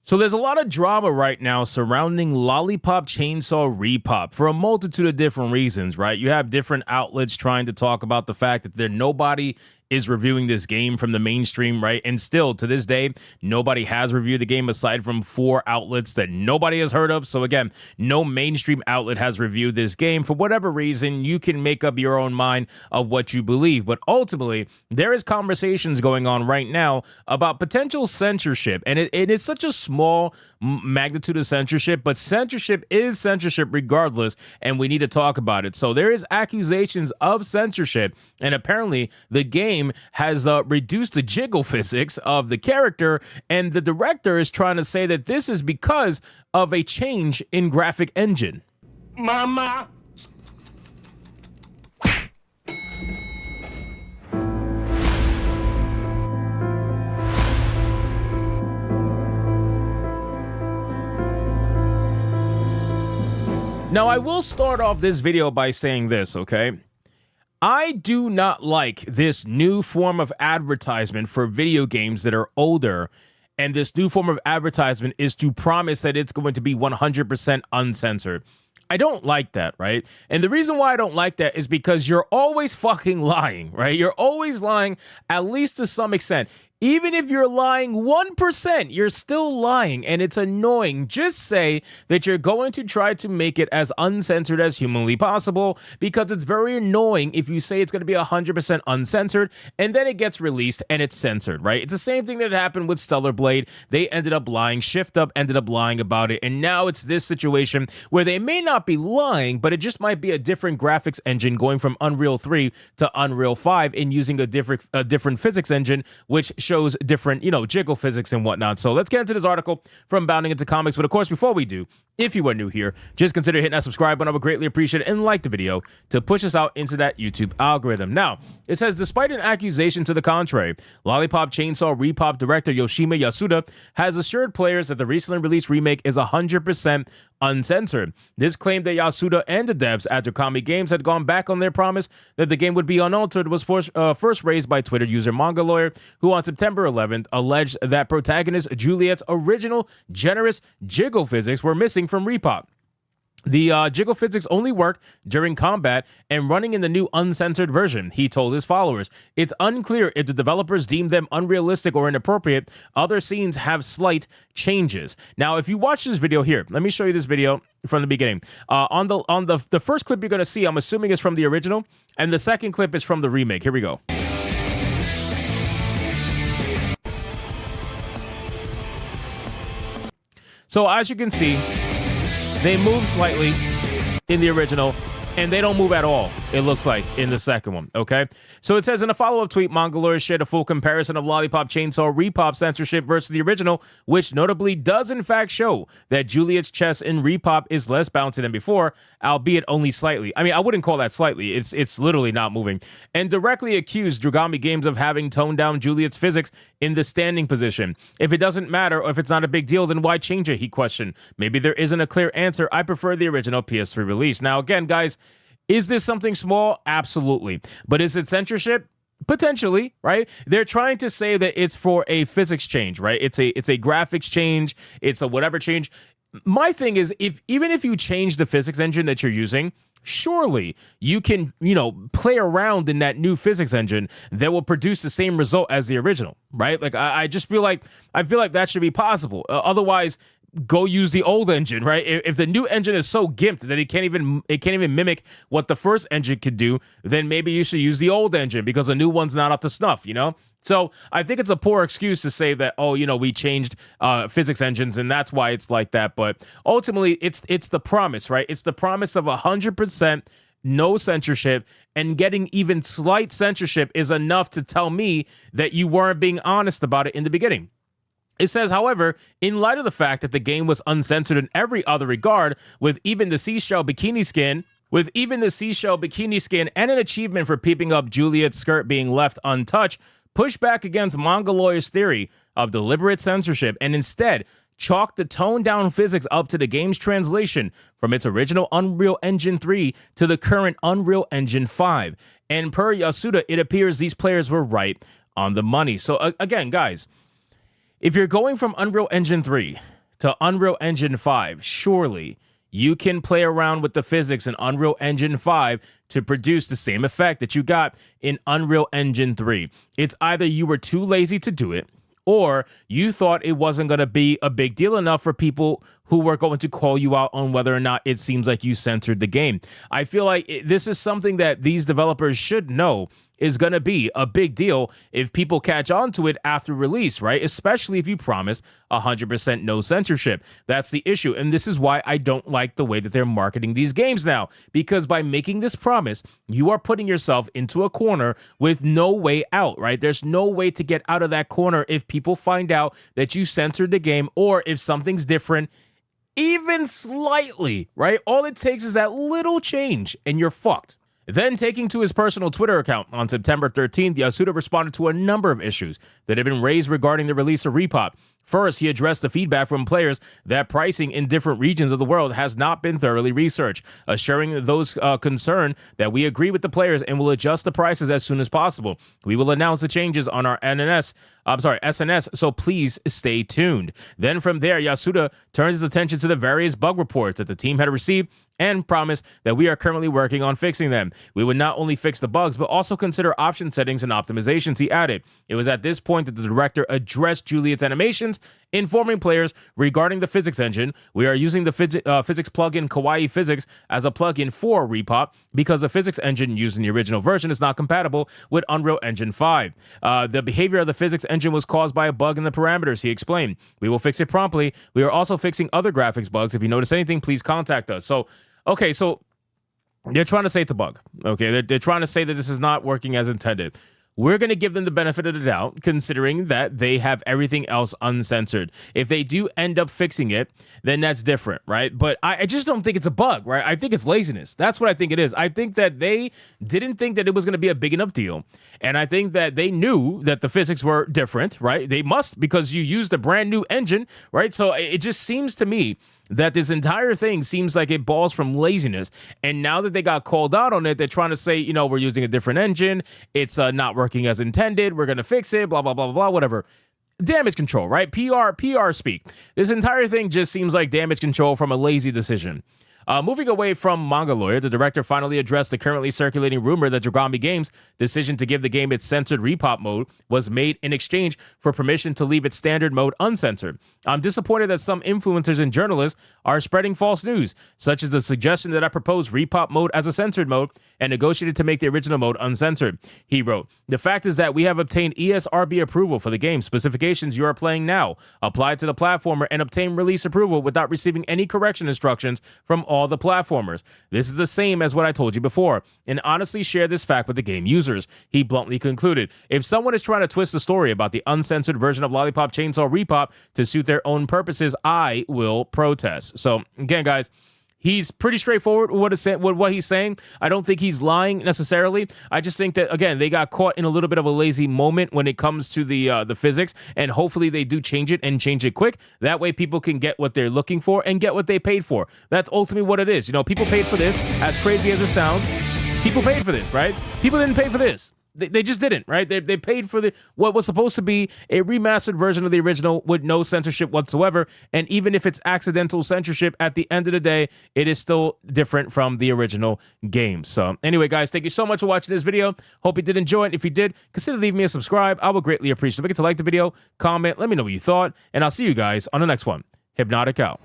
So there's a lot of drama right now surrounding Lollipop Chainsaw Repop for a multitude of different reasons, right? You have different outlets trying to talk about the fact that nobody is reviewing this game from the mainstream, right? And still, to this day, nobody has reviewed the game aside from 4 outlets that nobody has heard of. So again, no mainstream outlet has reviewed this game. For whatever reason, you can make up your own mind of what you believe. But ultimately, there is conversations going on right now about potential censorship. And it is such a small magnitude of censorship, but censorship is censorship regardless, and we need to talk about it. So there is accusations of censorship, and apparently the game has reduced the jiggle physics of the character, and the director is trying to say that this is because of a change in graphic engine. Mama! Now, I will start off this video by saying this, okay? I do not like this new form of advertisement for video games that are older, and this new form of advertisement is to promise that it's going to be 100% uncensored. I don't like that, right? And the reason why I don't like that is because you're always fucking lying, right? You're always lying, at least to some extent. Even if you're lying 1%, you're still lying, and it's annoying. Just say that you're going to try to make it as uncensored as humanly possible, because it's very annoying if you say it's going to be 100% uncensored, and then it gets released and it's censored, right? It's the same thing that happened with Stellar Blade. They ended up lying. Shift Up ended up lying about it, and now it's this situation where they may not be lying, but it just might be a different graphics engine going from Unreal 3 to Unreal 5 and using a different physics engine, which shows different, jiggle physics and whatnot. So let's get into this article from Bounding Into Comics. But of course, before we do, if you are new here, just consider hitting that subscribe button. I would greatly appreciate it, and like the video to push us out into that YouTube algorithm. Now, it says, despite an accusation to the contrary, Lollipop Chainsaw Repop director Yoshima Yasuda has assured players that the recently released remake is 100% uncensored. This claim that Yasuda and the devs at Okami Games had gone back on their promise that the game would be unaltered was first raised by Twitter user Manga Lawyer, who on September 11th alleged that protagonist Juliet's original generous jiggle physics were missing from Repop. The jiggle physics only work during combat and running in the new uncensored version, he told his followers. It's unclear if the developers deemed them unrealistic or inappropriate. Other scenes have slight changes. Now, if you watch this video here, let me show you this video from the beginning. On the first clip you're going to see, I'm assuming is from the original, and the second clip is from the remake. Here we go. So as you can see, they move slightly in the original, and they don't move at all, it looks like, in the second one, okay? So it says, in a follow-up tweet, Manga Lawyer shared a full comparison of Lollipop Chainsaw Repop censorship versus the original, which notably does in fact show that Juliet's chest in Repop is less bouncy than before, albeit only slightly. I mean, I wouldn't call that slightly. It's literally not moving. And directly accused Dragami Games of having toned down Juliet's physics in the standing position. If it doesn't matter or if it's not a big deal, then why change it, he questioned. Maybe there isn't a clear answer. I prefer the original PS3 release. Now, again, guys, is this something small? Absolutely. But is it censorship? Potentially, right? They're trying to say that it's for a physics change, right? It's a graphics change. It's a whatever change. My thing is, even if you change the physics engine that you're using, surely you can, play around in that new physics engine that will produce the same result as the original, right? Like, I just feel like that should be possible. Otherwise, go use the old engine, right? If the new engine is so gimped that it can't even mimic what the first engine could do, then maybe you should use the old engine because the new one's not up to snuff, So I think it's a poor excuse to say that, we changed physics engines and that's why it's like that. But ultimately, it's the promise, right? It's the promise of 100% no censorship, and getting even slight censorship is enough to tell me that you weren't being honest about it in the beginning. It says, however, in light of the fact that the game was uncensored in every other regard, with even the seashell bikini skin and an achievement for peeping up Juliet's skirt being left untouched, push back against Manga Lawyer's theory of deliberate censorship and instead chalk the toned-down physics up to the game's translation from its original Unreal Engine 3 to the current Unreal Engine 5. And per Yasuda, it appears these players were right on the money. So again, guys, if you're going from Unreal Engine 3 to Unreal Engine 5, surely you can play around with the physics in Unreal Engine 5 to produce the same effect that you got in Unreal Engine 3. It's either you were too lazy to do it, or you thought it wasn't going to be a big deal enough for people who were going to call you out on whether or not it seems like you censored the game. I feel like this is something that these developers should know is going to be a big deal if people catch on to it after release, right? Especially if you promise 100% no censorship. That's the issue. And this is why I don't like the way that they're marketing these games now, because by making this promise, you are putting yourself into a corner with no way out, right? There's no way to get out of that corner if people find out that you censored the game, or if something's different even slightly, right? All it takes is that little change and you're fucked. Then, taking to his personal Twitter account on September 13th, Yasuda responded to a number of issues that had been raised regarding the release of Repop. First, he addressed the feedback from players that pricing in different regions of the world has not been thoroughly researched, assuring those concerned that we agree with the players and will adjust the prices as soon as possible. We will announce the changes on our SNS, so please stay tuned. Then from there, Yasuda turns his attention to the various bug reports that the team had received and promised that we are currently working on fixing them. We would not only fix the bugs, but also consider option settings and optimizations, he added. It was at this point that the director addressed Juliet's animations, informing players regarding the physics engine. We are using the physics plugin Kawaii Physics as a plugin for Repop because the physics engine used in the original version is not compatible with Unreal Engine 5. The behavior of the physics engine was caused by a bug in the parameters, he explained. We will fix it promptly. We are also fixing other graphics bugs. If you notice anything, please contact us. So they're trying to say it's a bug. Okay, they're trying to say that this is not working as intended. We're going to give them the benefit of the doubt, considering that they have everything else uncensored. If they do end up fixing it, then that's different, right? But I just don't think it's a bug, right? I think it's laziness. That's what I think it is. I think that they didn't think that it was going to be a big enough deal. And I think that they knew that the physics were different, right? They must, because you used a brand new engine, right? So it just seems to me that this entire thing seems like it balls from laziness. And now that they got called out on it, they're trying to say, we're using a different engine. It's not working as intended. We're going to fix it, blah, blah, blah, blah, whatever. Damage control, right? PR speak. This entire thing just seems like damage control from a lazy decision. Moving away from Manga Lawyer, the director finally addressed the currently circulating rumor that Dragami Games' decision to give the game its censored Repop mode was made in exchange for permission to leave its standard mode uncensored. I'm disappointed that some influencers and journalists are spreading false news, such as the suggestion that I proposed Repop mode as a censored mode and negotiated to make the original mode uncensored. He wrote, "The fact is that we have obtained ESRB approval for the game specifications you are playing now, applied to the platformer, and obtained release approval without receiving any correction instructions from all the platformers. This is the same as what I told you before, and honestly share this fact with the game users," he bluntly concluded. If someone is trying to twist the story about the uncensored version of Lollipop Chainsaw Repop to suit their own purposes, I will protest. So again, guys, he's pretty straightforward with what he's saying. I don't think he's lying necessarily. I just think that, again, they got caught in a little bit of a lazy moment when it comes to the physics, and hopefully they do change it and change it quick. That way people can get what they're looking for and get what they paid for. That's ultimately what it is. People paid for this. As crazy as it sounds, people paid for this, right? People didn't pay for this. They just didn't, right? They paid for what was supposed to be a remastered version of the original with no censorship whatsoever. And even if it's accidental censorship, at the end of the day, it is still different from the original game. So anyway, guys, thank you so much for watching this video. Hope you did enjoy it. If you did, consider leaving me a subscribe. I would greatly appreciate it. Don't forget to like the video, comment, let me know what you thought, and I'll see you guys on the next one. Hypnotic out.